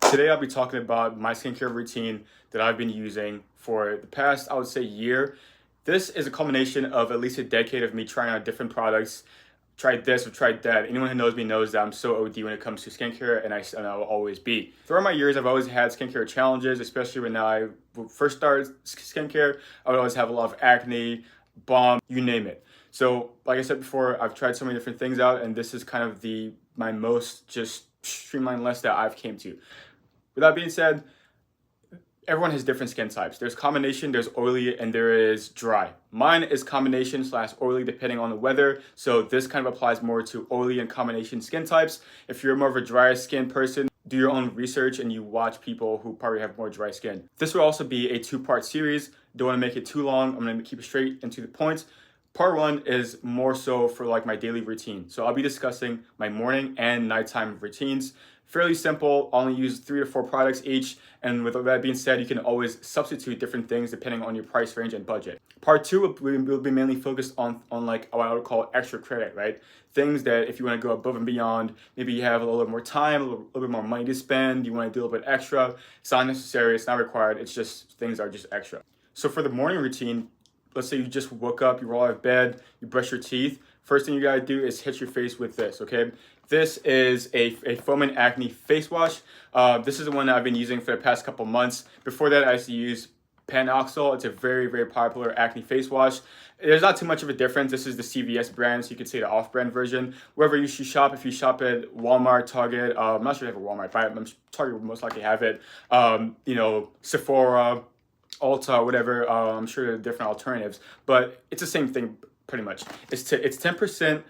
Today I'll be talking about my skincare routine that I've been using for the past, I would say, year. This is a culmination of at least a decade of me trying out different products. Tried this or tried that. Anyone who knows me knows that I'm so OD when it comes to skincare, and I will always be. Throughout my years, I've always had skincare challenges, especially when I first started skincare. I would always have a lot of acne, bomb, you name it. So, like I said before, I've tried so many different things out, and this is kind of my most just streamlined list that I've came to. With that being said, everyone has different skin types. There's combination, there's oily, and there is dry. Mine is combination / oily depending on the weather. So this kind of applies more to oily and combination skin types. If you're more of a dry skin person, do your own research and you watch people who probably have more dry skin. This will also be a 2-part series. Don't want to make it too long. I'm going to keep it straight and to the point. Part 1 is more so for like my daily routine. So I'll be discussing my morning and nighttime routines. Fairly simple, I'll only use 3 to 4 products each. And with that being said, you can always substitute different things depending on your price range and budget. Part 2 will be mainly focused on like what I would call extra credit, right? Things that if you want to go above and beyond, maybe you have a little bit more time, a little bit more money to spend, you want to do a little bit extra. It's not necessary, it's not required, it's just things that are just extra. So for the morning routine, let's say you just woke up, you roll out of bed, you brush your teeth. First thing you gotta do is hit your face with this, okay? This is a foaming acne face wash. This is the one that I've been using for the past couple months. Before that, I used to use Panoxyl. It's a very, very popular acne face wash. There's not too much of a difference. This is the CVS brand, so you could say the off-brand version. Wherever you should shop, if you shop at Walmart, Target, I'm not sure if they have a Walmart, but Target would most likely have it. Sephora, Ulta, whatever. I'm sure there are different alternatives, but it's the same thing pretty much. It's 10%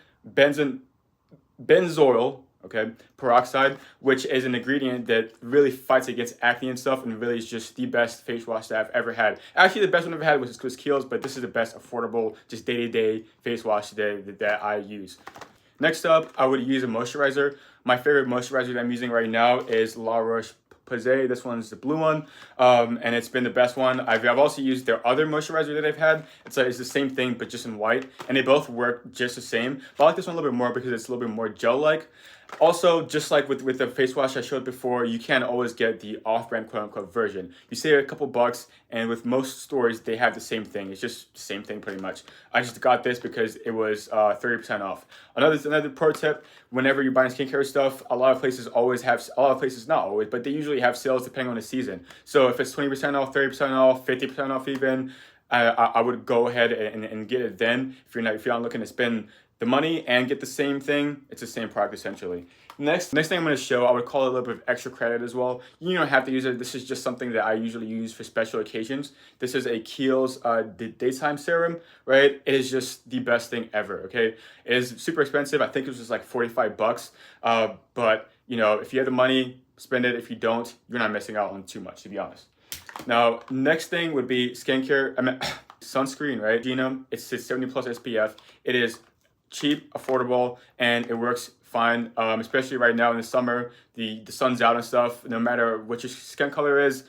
benzoyl, okay, peroxide, which is an ingredient that really fights against acne and stuff, and really is just the best face wash that I've ever had. Actually, the best one I've ever had was Kiehls, but this is the best affordable, just day-to-day face wash that I use. Next up, I would use a moisturizer. My favorite moisturizer that I'm using right now is La Roche-Posay. This one's the blue one, and it's been the best one. I've also used their other moisturizer that I've had. It's the same thing, but just in white, and they both work just the same. But I like this one a little bit more because it's a little bit more gel-like. Also, just like with the face wash I showed before, you can't always get the off-brand quote-unquote version. You save a couple bucks, and with most stores, they have the same thing. It's just the same thing pretty much. I just got this because it was 30% off. Another pro tip, whenever you're buying skincare stuff, a lot of places not always, but they usually have sales depending on the season. So if it's 20% off, 30% off, 50% off even, I would go ahead and get it then. If you're not looking to spend the money and get the same thing, it's the same product essentially. Next thing I'm going to show, I would call it a little bit of extra credit as well. You don't have to use it. This is just something that I usually use for special occasions. This is a Kiehls daytime serum, right? It is just the best thing ever, okay? It is super expensive. I think it was just like 45 bucks. But if you have the money, spend it. If you don't, you're not missing out on too much, to be honest. Now, next thing would be skincare. Sunscreen, right? It's 70 plus SPF. It is cheap, affordable, and it works fine. Especially right now in the summer, the sun's out and stuff. No matter what your skin color is,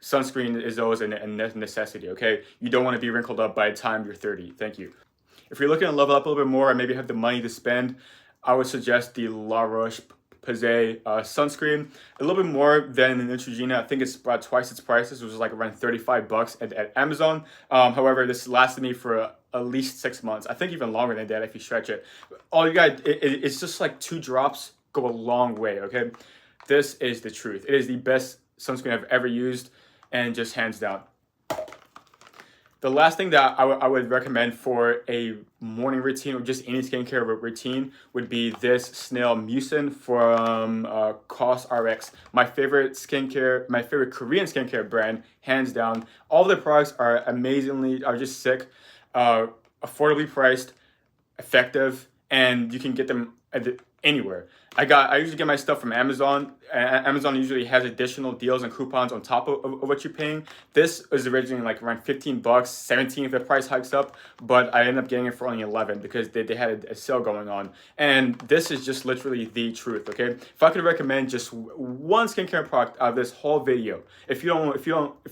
sunscreen is always a necessity, okay? You don't want to be wrinkled up by the time you're 30. Thank you. If you're looking to level up a little bit more and maybe have the money to spend, I would suggest the La Roche-Posay sunscreen. A little bit more than the Neutrogena. I think it's about twice its price. This was like around 35 bucks at Amazon. However, this lasted me for at least 6 months. I think even longer than that if you stretch it. All you got, it's just like 2 drops go a long way, okay? This is the truth. It is the best sunscreen I've ever used, and just hands down. The last thing that I would recommend for a morning routine or just any skincare routine would be this snail mucin from COSRX. My favorite Korean skincare brand, hands down. All of their products are just sick, affordably priced, effective, and you can get them anywhere. I usually get my stuff from Amazon. Amazon usually has additional deals and coupons on top of what you're paying. This was originally like around 15 bucks, 17 if the price hikes up, but I ended up getting it for only 11 because they had a sale going on. And this is just literally the truth, okay? If I could recommend just one skincare product out of this whole video, if you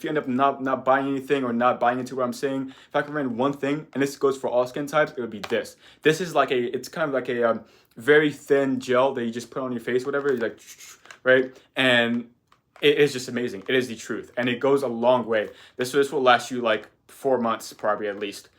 end up not buying anything or not buying into what I'm saying, if I could recommend one thing, and this goes for all skin types, it would be this. This is it's kind of like a very thin gel that you just put on your face, whatever, like, right? And it is just amazing. It is the truth, and it goes a long way. This will last you like 4 months, probably at least,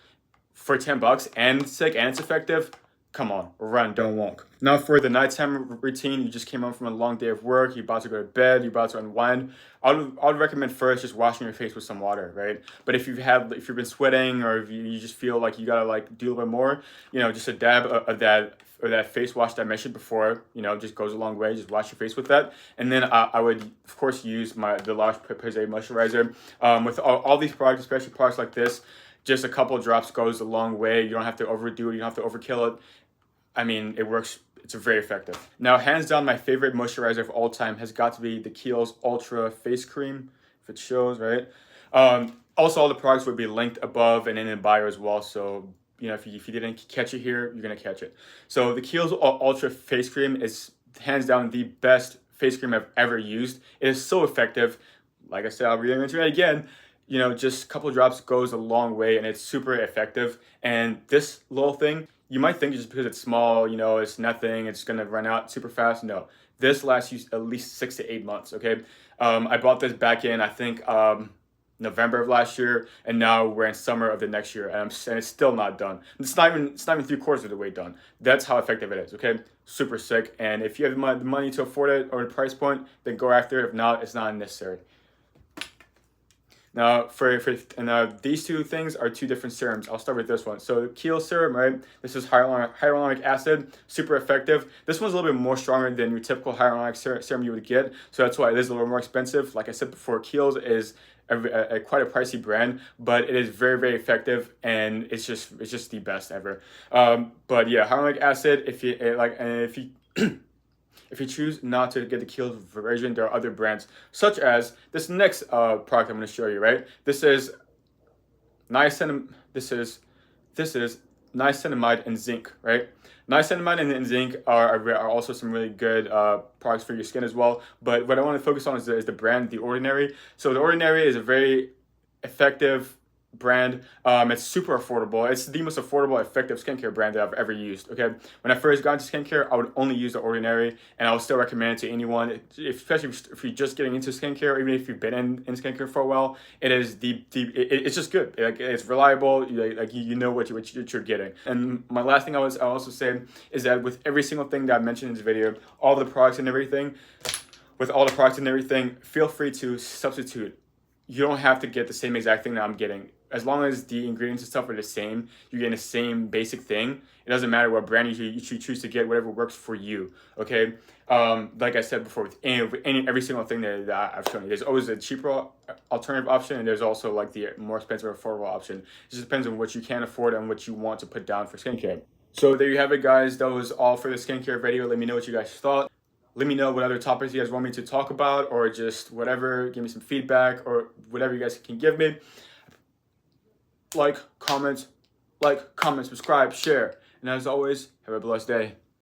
for $10, and it's sick and it's effective. Come on, run, don't walk. Now for the nighttime routine, you just came home from a long day of work, you're about to go to bed, you're about to unwind. I'd recommend first just washing your face with some water, right? But if you've been sweating, or if you just feel like you gotta like do a little bit more, just a dab of that face wash that I mentioned before, just goes a long way. Just wash your face with that. And then I would, of course, use the La Roche-Posay moisturizer. With all these products, especially products like this, just a couple drops goes a long way. You don't have to overdo it. You don't have to overkill it. I mean, it works. It's very effective. Now, hands down, my favorite moisturizer of all time has got to be the Kiehls Ultra Face Cream, if it shows, right? Also, all the products would be linked above and in the bio as well. So, if you didn't catch it here, you're going to catch it. So the Kiehls Ultra Face Cream is hands down the best face cream I've ever used. It is so effective. Like I said, I'll mention it again. Just a couple drops goes a long way, and it's super effective. And this little thing, you might think just because it's small, it's nothing, it's going to run out super fast. No, this lasts you at least 6 to 8 months, okay? I bought this back in, I think, November of last year, and now we're in summer of the next year, and it's still not done. It's not even 3/4 of the way done. That's how effective it is, okay? Super sick. And if you have the money to afford it or the price point, then go after it. If not, it's not necessary. Now, these two things are two different serums. I'll start with this one. So, Kiehls serum, right? This is hyaluronic acid, super effective. This one's a little bit more stronger than your typical hyaluronic serum you would get. So that's why it is a little more expensive. Like I said before, Kiehls is quite a pricey brand, but it is very, very effective, and it's just the best ever. But yeah, hyaluronic acid. If you choose not to get the Kiehls version, there are other brands, such as this next product I'm going to show you, right? This is niacinamide and zinc, right? Niacinamide and zinc are also some really good products for your skin as well. But what I want to focus on is the brand, The Ordinary. So The Ordinary is a very effective brand. It's super affordable. It's the most affordable, effective skincare brand that I've ever used. Okay, when I first got into skincare, I would only use The Ordinary, and I would still recommend it to anyone, especially if you're just getting into skincare, or even if you've been in skincare for a while. It is it's just good. Like, it's reliable. You know what you're getting. And my last thing I'll also say is that with every single thing that I mentioned in this video, all the products and everything, feel free to substitute. You don't have to get the same exact thing that I'm getting. As long as the ingredients and stuff are the same, you're getting the same basic thing. It doesn't matter what brand you choose to get, whatever works for you, okay? Like I said before, with every single thing that I've shown you, there's always a cheaper alternative option, and there's also like the more expensive affordable option. It just depends on what you can afford and what you want to put down for skincare. So there you have it, guys. That was all for the skincare video. Let me know what you guys thought. Let me know what other topics you guys want me to talk about, or just whatever. Give me some feedback, or whatever you guys can give me. Like, comment, subscribe, share. And as always, have a blessed day.